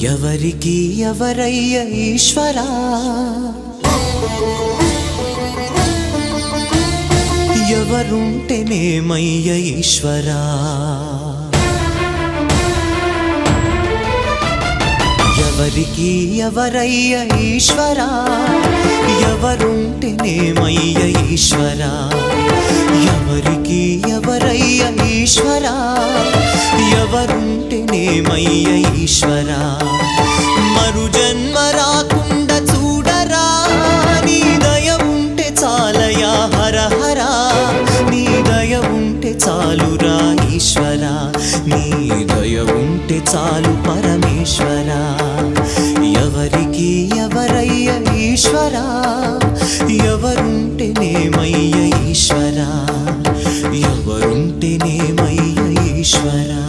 ఎవరికి ఎవరయ్య ఈశ్వరా, ఎవరుంటేనేమయ్య ఈశ్వరా. ఎవరికి ఎవరయ్య ఈశ్వరా, ఎవరుంటేనేమయ్య ఈశ్వరా. ఎవరికి ఎవరయ్య ఈశ్వరా, ఎవరుంటేనేమయ్య ఈశ్వరా. మరు జన్మ రాకుండా చూడరా, నీ దయ ఉంటే చాలయా హర హరా. నీ దయ ఉంటే చాలురా ఈశ్వరా, నీ దయ ఉంటే చాలు పరమేశ్వరా. ఎవరికి ఎవరయ్య ఈశ్వరా, ఎవరుంటేనేమయ్య ఈశ్వరా. ఎవరుంటేనేమయ్య ఈశ్వరా.